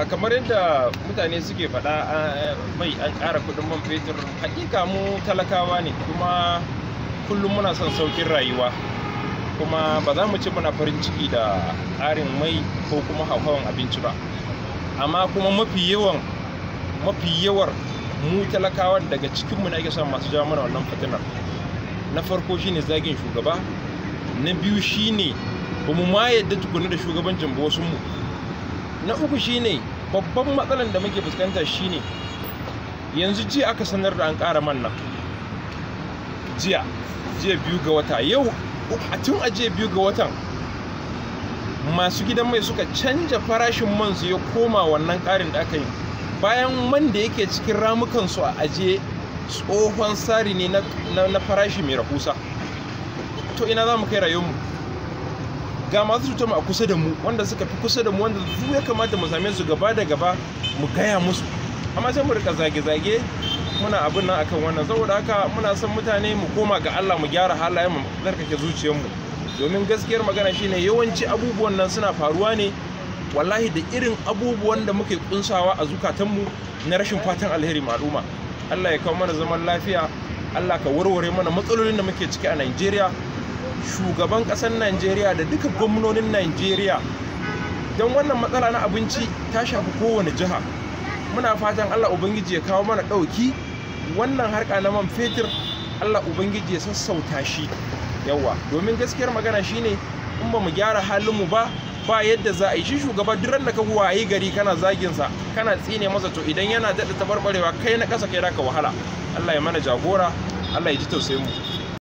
kamar yadda mutane suke faɗa mai an ƙara kuɗin man fetur, hakika mu talakawa ne kuma kullum muna son saukin rayuwa, kuma ba za mu ci muna farin ciki da ƙarin mai ko kuma hauhawan abinci ba, amma kuma mafi yawar mu talakawan daga cikinmu na ake son masu jawo mana wannan fitinar. Na farko shine zagin shugaba, na biyu shine ba mu ma yadda tukuna da shugabancin ba wasu mu, na uku shine babban matsalan da muke fuskanta shine yanzu jiya aka sanar da an ƙara man nan, jiya 2 ga wata, yau tun a jiya 2 ga watan masu gidan mai suka canja farashin man su ya koma wannan ƙarin da aka yi, bayan man da yake cikin ramukansu a aje tsohon tsari ne na farashi mai rahusa. To ina za mu kai rayuwarmu? Ga masu cutar mu a kusa da mu, wanda suka fi kusa da mu, wanda su ya kamata mu same su gaba da gaba mu gaya musu, amma sai mu rika zage-zage muna abin nan akan wannan. Saboda haka muna son mutane mu koma ga Allah, mu gyara halayen mu, tsarkake zuciyarmu, domin gaskiyar magana shine yawanci abubuwan nan suna faruwa ne wallahi da irin abubuwan da muke kunsawa a zukatanmu na rashin fatan alheri ma al'umma. Allah ya kawo mana zaman lafiya, Allah ka warware mana matsalolin da muke ciki a Najeriya, shugaban ƙasar Najeriya da duka gwamnonin Najeriya, don wannan matsala na abinci ta shafi kowane jiha. Muna fatan Allah Ubangiji ya kawo mana ɗauki wannan harka na man fetur, Allah Ubangiji ya sassauta shi yawa, domin gaskiyar magana shine in ba mu gyara halinmu ba yadda za a yi. Shi shugaba duk ran da ka wayi gari kana zaginsa, kana tsine masa, to idan yana daɗa tabarbarewa kai na ƙasa kai da ka wahala. Allah ya mana jagora, Allah ya ji tausayin mu.